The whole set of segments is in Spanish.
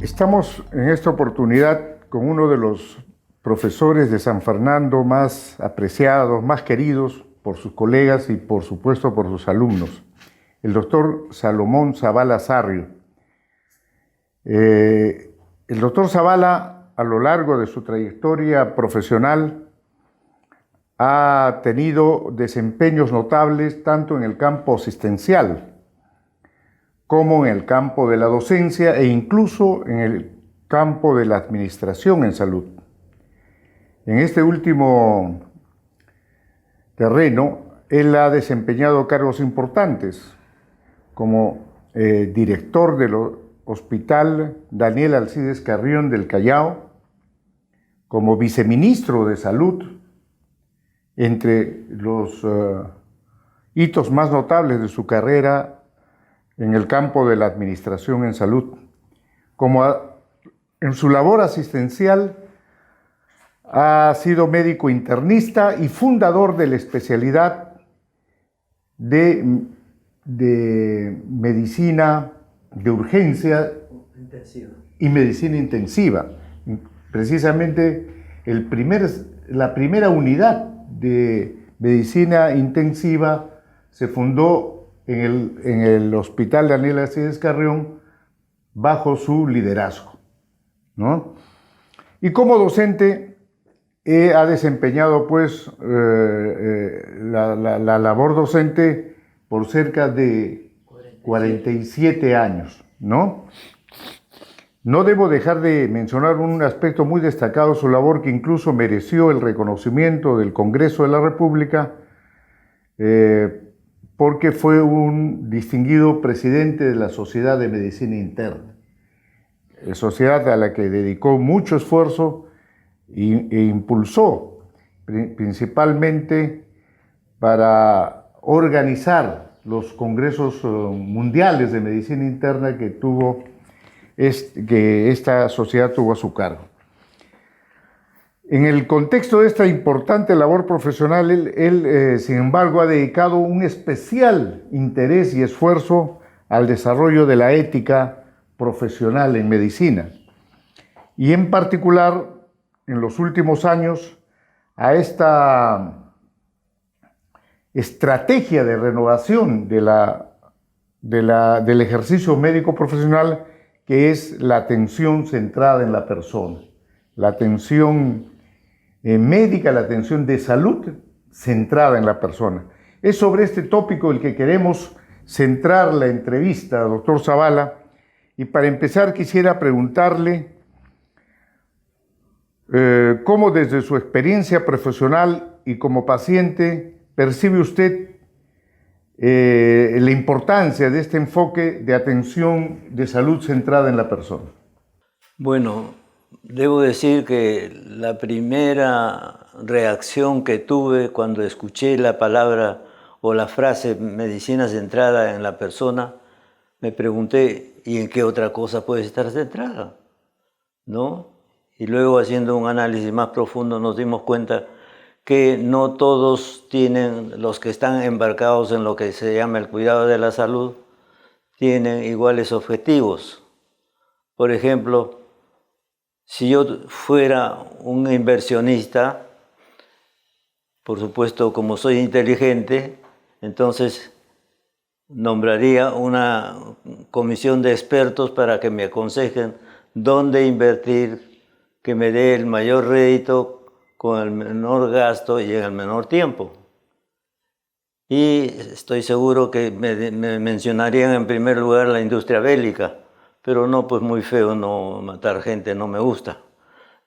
Estamos en esta oportunidad con uno de los profesores de San Fernando más apreciados, más queridos por sus colegas y por supuesto por sus alumnos, el doctor Salomón Zavala Sarrio. El doctor Zavala, a lo largo de su trayectoria profesional, ha tenido desempeños notables tanto en el campo asistencial como en el campo de la docencia e incluso en el campo de la administración en salud. En este último terreno, él ha desempeñado cargos importantes como director del Hospital Daniel Alcides Carrión del Callao, como viceministro de Salud. Entre los hitos más notables de su carrera en el campo de la administración en salud, en su labor asistencial, ha sido médico internista y fundador de la especialidad de medicina de urgencia y medicina intensiva. Precisamente la primera unidad de medicina intensiva se fundó en el Hospital Daniel Alcides Carrión bajo su liderazgo, ¿no? Y como docente ha desempeñado pues la labor docente por cerca de 47 años, ¿no? No debo dejar de mencionar un aspecto muy destacado de su labor que incluso mereció el reconocimiento del Congreso de la República porque fue un distinguido presidente de la Sociedad de Medicina Interna, sociedad a la que dedicó mucho esfuerzo e impulsó principalmente para organizar los congresos mundiales de medicina interna que esta sociedad tuvo a su cargo. En el contexto de esta importante labor profesional, él sin embargo, ha dedicado un especial interés y esfuerzo al desarrollo de la ética profesional en medicina. Y en particular, en los últimos años, a esta estrategia de renovación del ejercicio médico profesional, que es la atención centrada en la persona, la atención médica, la atención de salud centrada en la persona. Es sobre este tópico el que queremos centrar la entrevista, doctor Zavala, y para empezar quisiera preguntarle cómo desde su experiencia profesional y como paciente percibe usted la importancia de este enfoque de atención de salud centrada en la persona. Bueno, debo decir que la primera reacción que tuve cuando escuché la palabra o la frase medicina centrada en la persona, me pregunté, ¿y en qué otra cosa puede estar centrada? ¿No? Y luego, haciendo un análisis más profundo, nos dimos cuenta que no todos tienen, los que están embarcados en lo que se llama el cuidado de la salud, tienen iguales objetivos. Por ejemplo, si yo fuera un inversionista, por supuesto, como soy inteligente, entonces nombraría una comisión de expertos para que me aconsejen dónde invertir, que me dé el mayor rédito con el menor gasto y en el menor tiempo. Y estoy seguro que me mencionarían en primer lugar la industria bélica, pero no, pues muy feo, no matar gente, no me gusta,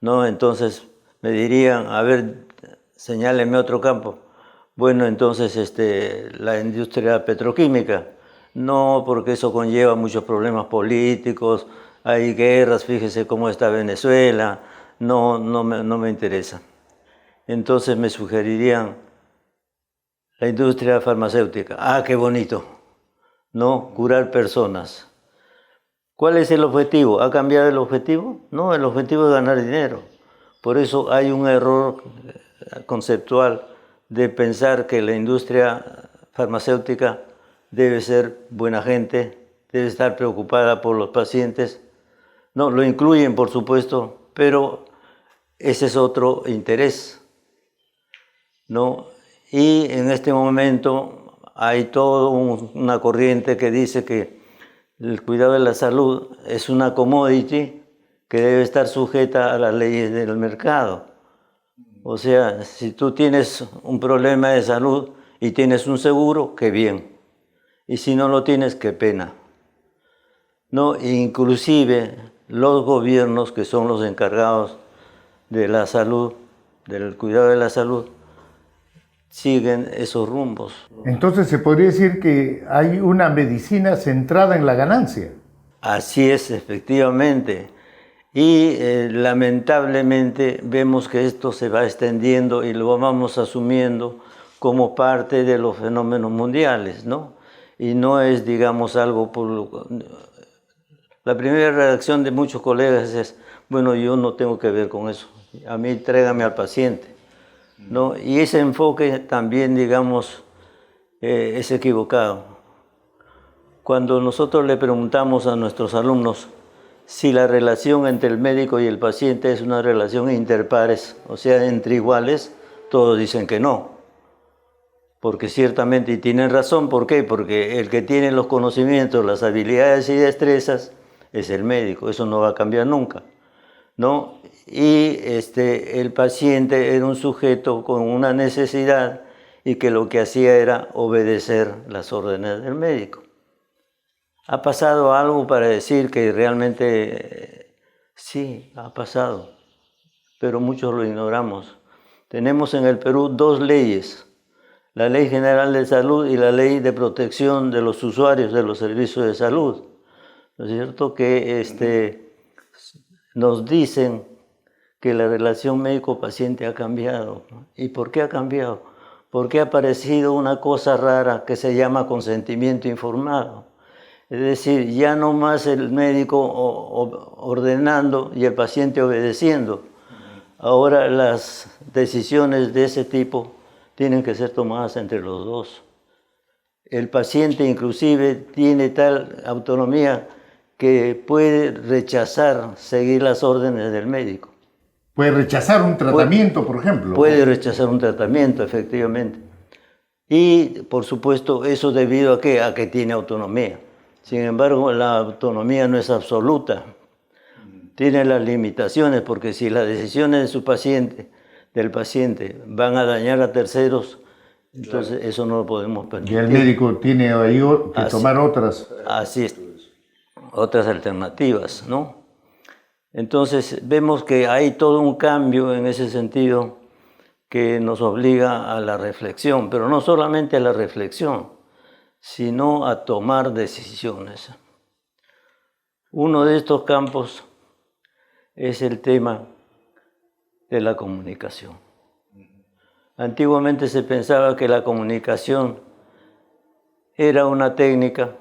¿no? Entonces me dirían, a ver, señáleme otro campo. Bueno, entonces la industria petroquímica. No, porque eso conlleva muchos problemas políticos, hay guerras, fíjese cómo está Venezuela, no me interesa. Entonces me sugerirían la industria farmacéutica. Ah, qué bonito, ¿no? Curar personas. ¿Cuál es el objetivo? ¿Ha cambiado el objetivo? No, el objetivo es ganar dinero. Por eso hay un error conceptual de pensar que la industria farmacéutica debe ser buena gente, debe estar preocupada por los pacientes. No, lo incluyen, por supuesto, pero ese es otro interés, ¿no? Y en este momento hay toda una corriente que dice que el cuidado de la salud es una commodity que debe estar sujeta a las leyes del mercado. O sea, si tú tienes un problema de salud y tienes un seguro, qué bien. Y si no lo tienes, qué pena. ¿No? Inclusive los gobiernos que son los encargados de la salud, del cuidado de la salud, siguen esos rumbos. Entonces se podría decir que hay una medicina centrada en la ganancia. Así es, efectivamente. Y lamentablemente vemos que esto se va extendiendo y lo vamos asumiendo como parte de los fenómenos mundiales, ¿no? Y no es, digamos, algo por... La primera reacción de muchos colegas es, bueno, yo no tengo que ver con eso, a mí tráigame al paciente, ¿no? Y ese enfoque también, digamos, es equivocado. Cuando nosotros le preguntamos a nuestros alumnos si la relación entre el médico y el paciente es una relación interpares, o sea, entre iguales, todos dicen que no. Porque ciertamente, y tienen razón, ¿por qué? Porque el que tiene los conocimientos, las habilidades y destrezas es el médico, eso no va a cambiar nunca, ¿no? Y el paciente era un sujeto con una necesidad y que lo que hacía era obedecer las órdenes del médico. ¿Ha pasado algo para decir que realmente sí, ha pasado, pero muchos lo ignoramos? Tenemos en el Perú dos leyes, la Ley General de Salud y la Ley de Protección de los Usuarios de los Servicios de Salud. ¿No es cierto? Que nos dicen que la relación médico-paciente ha cambiado. ¿Y por qué ha cambiado? Porque ha aparecido una cosa rara que se llama consentimiento informado. Es decir, ya no más el médico ordenando y el paciente obedeciendo. Ahora las decisiones de ese tipo tienen que ser tomadas entre los dos. El paciente inclusive tiene tal autonomía que puede rechazar seguir las órdenes del médico. Puede rechazar un tratamiento, por ejemplo. Puede rechazar un tratamiento, efectivamente. Y, por supuesto, eso debido a ¿qué? A que tiene autonomía. Sin embargo, la autonomía no es absoluta. Tiene las limitaciones, porque si las decisiones del paciente van a dañar a terceros, entonces eso no lo podemos permitir. Y el médico tiene ahí que tomar otras. Así es, otras alternativas, ¿no? Entonces vemos que hay todo un cambio en ese sentido que nos obliga a la reflexión, pero no solamente a la reflexión, sino a tomar decisiones. Uno de estos campos es el tema de la comunicación. Antiguamente se pensaba que la comunicación era una técnica,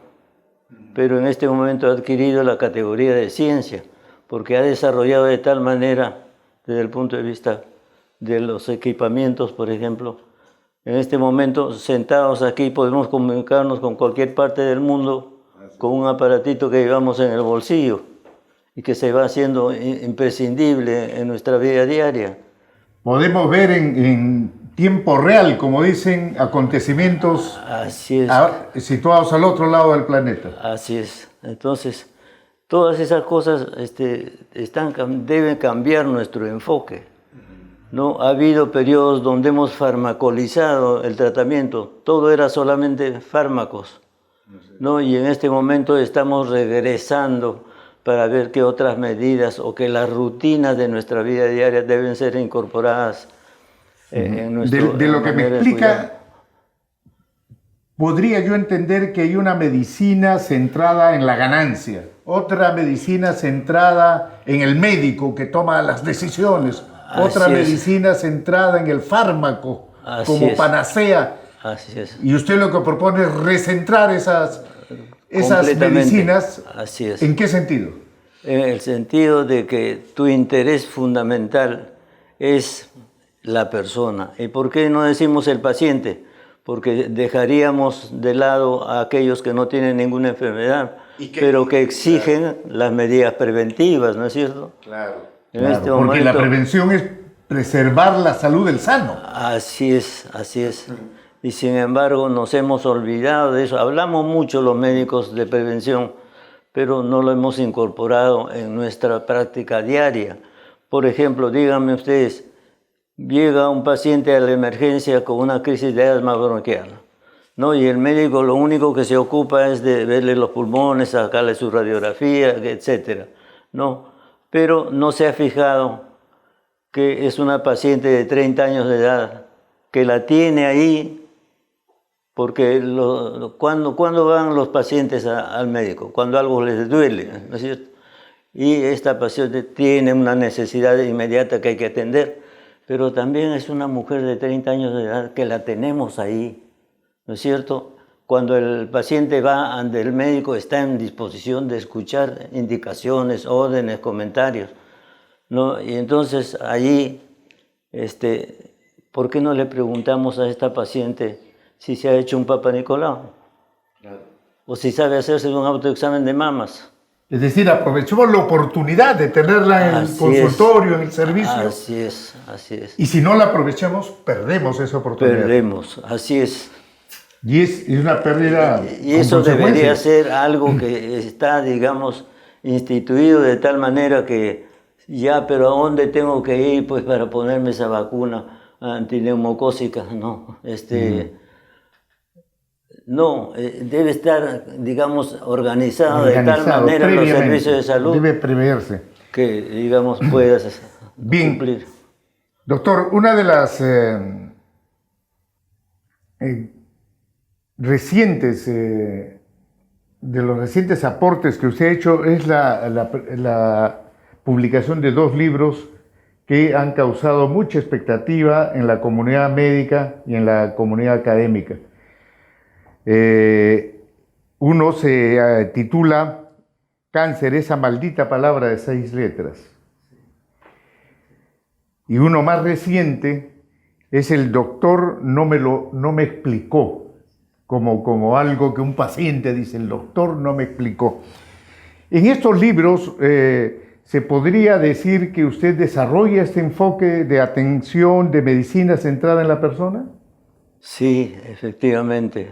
pero en este momento ha adquirido la categoría de ciencia, porque ha desarrollado de tal manera, desde el punto de vista de los equipamientos, por ejemplo, en este momento, sentados aquí, podemos comunicarnos con cualquier parte del mundo con un aparatito que llevamos en el bolsillo y que se va haciendo imprescindible en nuestra vida diaria. Podemos ver en tiempo real, como dicen, acontecimientos situados al otro lado del planeta. Así es. Entonces, todas esas cosas deben cambiar nuestro enfoque, ¿no? Ha habido periodos donde hemos farmacolizado el tratamiento, todo era solamente fármacos, ¿no? Y en este momento estamos regresando para ver qué otras medidas o que las rutinas de nuestra vida diaria deben ser incorporadas en nuestro... De lo que me explica, podría yo entender que hay una medicina centrada en la ganancia, otra medicina centrada en el médico que toma las decisiones, otra medicina centrada en el fármaco como panacea. Así es. Y usted lo que propone es recentrar esas medicinas. Así es. ¿En qué sentido? En el sentido de que tu interés fundamental es la persona. ¿Y por qué no decimos el paciente? Porque dejaríamos de lado a aquellos que no tienen ninguna enfermedad, pero que exigen las medidas preventivas, ¿no es cierto? Claro. En este Porque momento, la prevención es preservar la salud del sano. así es, así es. Y sin embargo nos hemos olvidado de eso. Hablamos mucho los médicos de prevención, pero no lo hemos incorporado en nuestra práctica diaria. Por ejemplo, díganme ustedes, llega un paciente a la emergencia con una crisis de asma bronquial, ¿no? Y el médico lo único que se ocupa es de verle los pulmones, sacarle su radiografía, etc., ¿no? Pero no se ha fijado que es una paciente de 30 años de edad, que la tiene ahí, porque ¿cuándo van los pacientes al médico? Cuando algo les duele, ¿no es cierto? Y esta paciente tiene una necesidad inmediata que hay que atender, pero también es una mujer de 30 años de edad que la tenemos ahí, ¿no es cierto? Cuando el paciente va ante el médico está en disposición de escuchar indicaciones, órdenes, comentarios, ¿no? Y entonces allí, ¿por qué no le preguntamos a esta paciente si se ha hecho un Papa Nicolau? Claro. O si sabe hacerse un autoexamen de mamas. Es decir, aprovechemos la oportunidad de tenerla en el consultorio, en el servicio. Así es, así es. Y si no la aprovechamos, perdemos esa oportunidad. Perdemos, así es. Y es una pérdida. Y eso debería ser algo que está, digamos, instituido de tal manera que ya, pero ¿a dónde tengo que ir pues para ponerme esa vacuna antineumocócica? No, no, debe estar, digamos, organizado de tal manera los servicios de salud. Debe preverse. Que, digamos, puedas cumplir. Doctor, una de las de los recientes aportes que usted ha hecho es la publicación de 2 libros que han causado mucha expectativa en la comunidad médica y en la comunidad académica. Uno se titula Cáncer, esa maldita palabra de 6 letras. Y uno más reciente es El doctor no me explicó, como algo que un paciente dice, el doctor no me explicó. En estos libros se podría decir que usted desarrolla este enfoque de atención, de medicina centrada en la persona. Sí, efectivamente.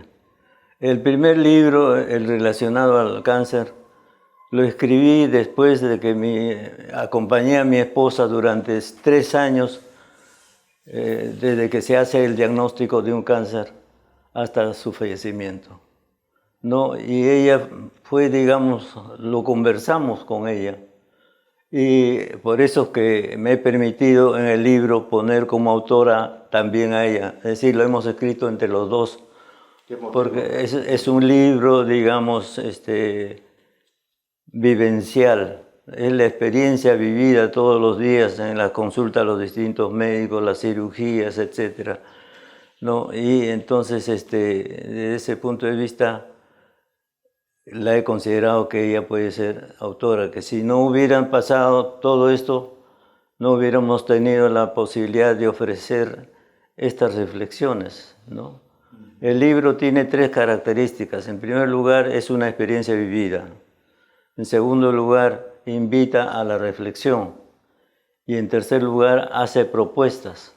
El primer libro, el relacionado al cáncer, lo escribí después de que acompañé a mi esposa durante 3 años, desde que se hace el diagnóstico de un cáncer hasta su fallecimiento, ¿no? Y ella fue, digamos, lo conversamos con ella. Y por eso que me he permitido en el libro poner como autora también a ella. Es decir, lo hemos escrito entre los dos. Porque es un libro, digamos, vivencial. Es la experiencia vivida todos los días en la consulta a los distintos médicos, las cirugías, etc., ¿no? Y entonces, desde ese punto de vista, la he considerado que ella puede ser autora, que si no hubieran pasado todo esto, no hubiéramos tenido la posibilidad de ofrecer estas reflexiones, ¿no? El libro tiene 3 características. En primer lugar, es una experiencia vivida. En segundo lugar, invita a la reflexión. Y en tercer lugar, hace propuestas.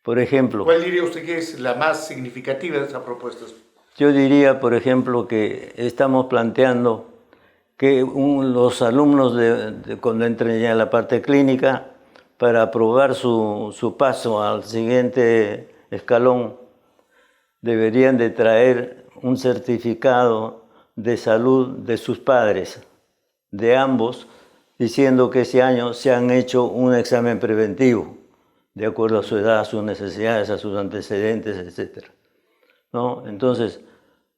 Por ejemplo... ¿Cuál diría usted que es la más significativa de esas propuestas? Yo diría, por ejemplo, que estamos planteando que los alumnos cuando entren ya a la parte clínica, para aprobar su paso al siguiente escalón, deberían de traer un certificado de salud de sus padres, de ambos, diciendo que ese año se han hecho un examen preventivo, de acuerdo a su edad, a sus necesidades, a sus antecedentes, etc., ¿no? Entonces,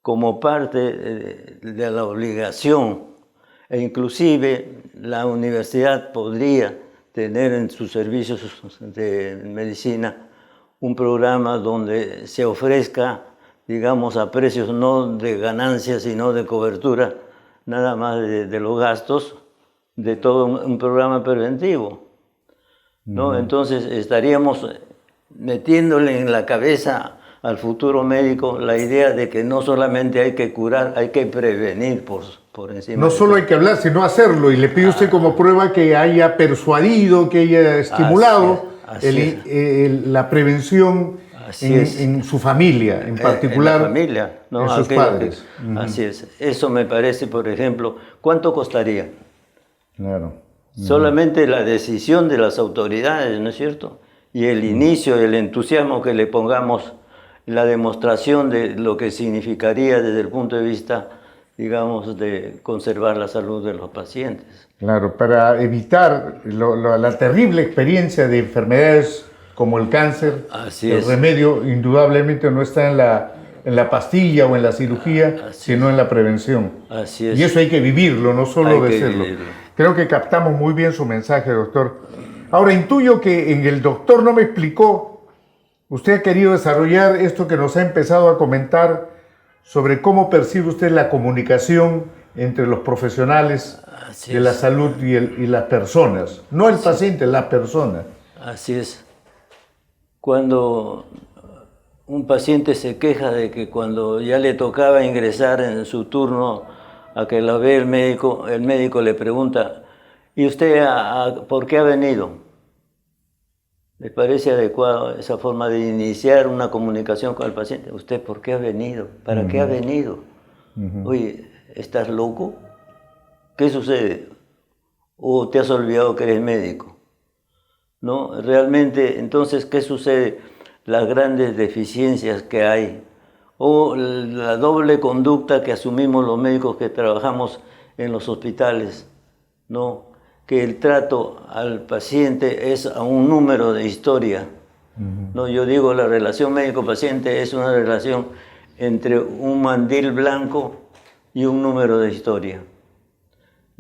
como parte de la obligación, e inclusive la universidad podría tener en sus servicios de medicina un programa donde se ofrezca, digamos, a precios no de ganancias, sino de cobertura, nada más de los gastos, de todo un programa preventivo, ¿no? Entonces estaríamos metiéndole en la cabeza al futuro médico la idea de que no solamente hay que curar, hay que prevenir por encima. No de solo todo. hay que hablar, sino hacerlo. Y le pide usted como prueba que haya persuadido, que haya estimulado la prevención en su familia, en particular. En la familia, ¿no? En sus padres. Así es. Eso me parece, por ejemplo, ¿cuánto costaría? Claro. Solamente la decisión de las autoridades, ¿no es cierto? Y el inicio, el entusiasmo que le pongamos, la demostración de lo que significaría desde el punto de vista, digamos, de conservar la salud de los pacientes. Claro, para evitar la terrible experiencia de enfermedades como el cáncer, el remedio indudablemente no está en la pastilla o en la cirugía, sino en la prevención. Así es. Y eso hay que vivirlo, no solo decirlo. Creo que captamos muy bien su mensaje, doctor. Ahora, intuyo que en el doctor no me explicó, usted ha querido desarrollar esto que nos ha empezado a comentar sobre cómo percibe usted la comunicación entre los profesionales de la salud y las personas. No el paciente, la persona. Así es. Cuando un paciente se queja de que cuando ya le tocaba ingresar en su turno a que lo ve el médico le pregunta, ¿y usted por qué ha venido? ¿Les parece adecuado esa forma de iniciar una comunicación con el paciente? ¿Usted por qué ha venido? ¿Para qué ha venido? Oye, ¿estás loco? ¿Qué sucede? ¿O te has olvidado que eres médico? ¿No? Realmente, entonces, ¿qué sucede? Las grandes deficiencias que hay, o la doble conducta que asumimos los médicos que trabajamos en los hospitales, ¿no? Que el trato al paciente es a un número de historia. ¿No? Yo digo, la relación médico-paciente es una relación entre un mandil blanco y un número de historia.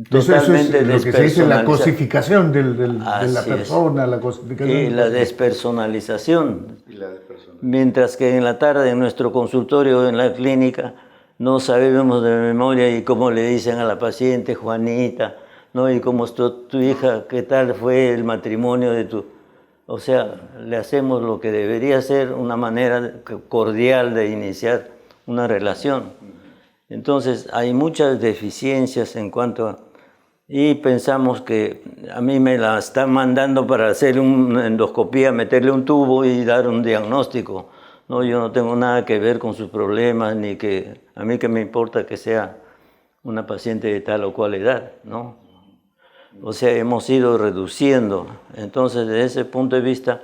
Totalmente eso es lo que se dice la cosificación de la persona, la cosificación. Y la despersonalización. Mientras que en la tarde, en nuestro consultorio, en la clínica, no sabemos de memoria y cómo le dicen a la paciente, Juanita, ¿no? Y cómo tu hija, qué tal fue el matrimonio de tu... O sea, le hacemos lo que debería ser una manera cordial de iniciar una relación. Entonces, hay muchas deficiencias en cuanto a... Y pensamos que a mí me la están mandando para hacer una endoscopía, meterle un tubo y dar un diagnóstico. No, yo no tengo nada que ver con sus problemas, ni que a mí que me importa que sea una paciente de tal o cual edad, ¿no? O sea, hemos ido reduciendo. Entonces, desde ese punto de vista,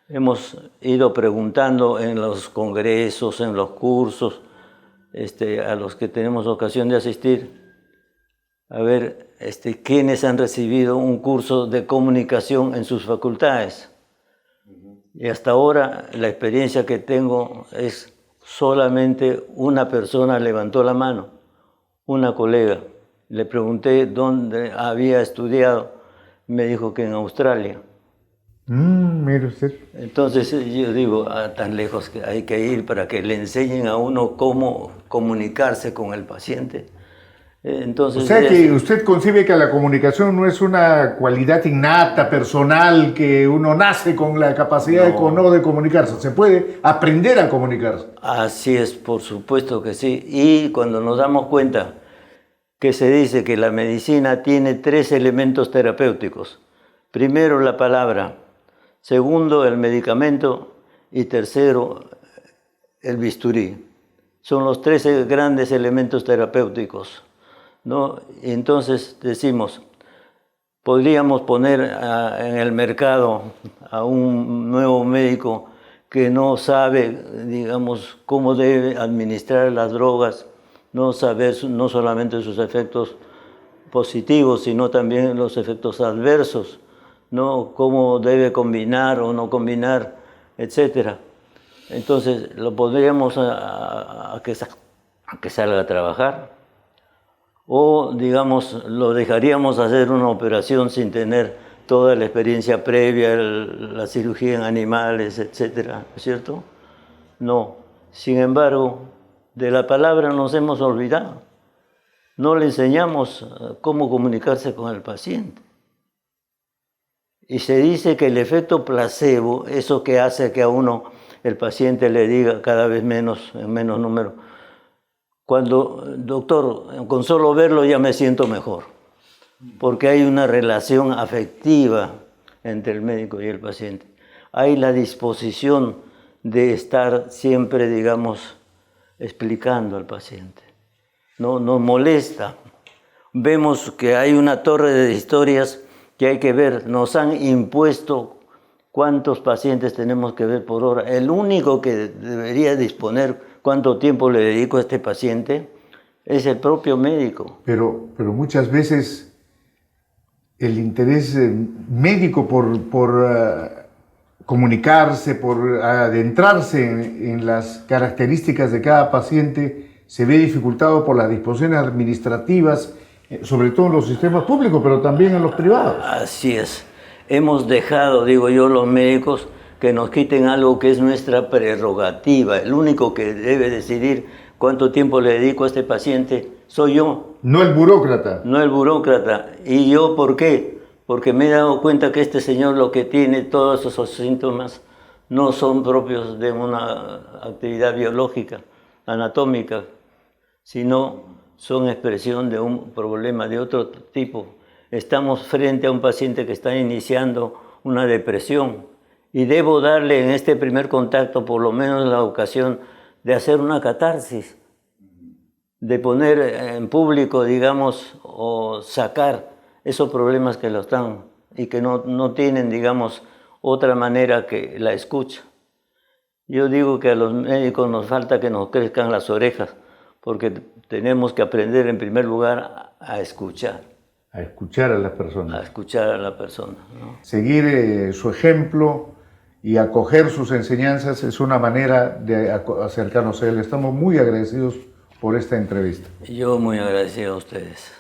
hemos ido preguntando en los congresos, en los cursos, a los que tenemos ocasión de asistir, a ver, quiénes han recibido un curso de comunicación en sus facultades. Y hasta ahora la experiencia que tengo es solamente una persona levantó la mano, una colega. Le pregunté dónde había estudiado, me dijo que en Australia. Mire usted. Entonces yo digo, tan lejos que hay que ir para que le enseñen a uno cómo comunicarse con el paciente. Entonces, o sea que usted concibe que la comunicación no es una cualidad innata, personal, que uno nace con la capacidad de comunicarse. Se puede aprender a comunicarse. Así es, por supuesto que sí. Y cuando nos damos cuenta que se dice que la medicina tiene 3 elementos terapéuticos. Primero, la palabra. Segundo, el medicamento. Y tercero, el bisturí. Son los 3 grandes elementos terapéuticos, ¿no? Y entonces decimos, podríamos poner en el mercado a un nuevo médico que no sabe, digamos, cómo debe administrar las drogas, no saber no solamente sus efectos positivos, sino también los efectos adversos, ¿no? Cómo debe combinar o no combinar, etc. Entonces, lo podríamos a que salga a trabajar. O, digamos, lo dejaríamos hacer una operación sin tener toda la experiencia previa, la cirugía en animales, etcétera, ¿no es cierto? No. Sin embargo, de la palabra nos hemos olvidado. No le enseñamos cómo comunicarse con el paciente. Y se dice que el efecto placebo, eso que hace que a uno el paciente le diga cada vez menos, en menos número, cuando, doctor, con solo verlo ya me siento mejor, porque hay una relación afectiva entre el médico y el paciente. Hay la disposición de estar siempre, digamos, explicando al paciente. No nos molesta. Vemos que hay una torre de historias que hay que ver. Nos han impuesto cuántos pacientes tenemos que ver por hora. El único que debería disponer cuánto tiempo le dedico a este paciente es el propio médico. Pero muchas veces el interés médico por comunicarse, por adentrarse en las características de cada paciente, se ve dificultado por las disposiciones administrativas, sobre todo en los sistemas públicos, pero también en los privados. Así es. Hemos dejado, digo yo, los médicos que nos quiten algo que es nuestra prerrogativa. El único que debe decidir cuánto tiempo le dedico a este paciente soy yo. No el burócrata. No el burócrata. ¿Y yo por qué? Porque me he dado cuenta que este señor lo que tiene, todos esos síntomas, no son propios de una actividad biológica, anatómica, sino son expresión de un problema de otro tipo. Estamos frente a un paciente que está iniciando una depresión y debo darle en este primer contacto por lo menos la ocasión de hacer una catarsis, de poner en público, digamos, o sacar esos problemas que lo están y que no tienen, digamos, otra manera que la escucha. Yo digo que a los médicos nos falta que nos crezcan las orejas, porque tenemos que aprender en primer lugar a escuchar. A escuchar a las personas. A escuchar a la persona, ¿no? Seguir su ejemplo y acoger sus enseñanzas es una manera de acercarnos a él. Estamos muy agradecidos por esta entrevista. Yo muy agradecido a ustedes.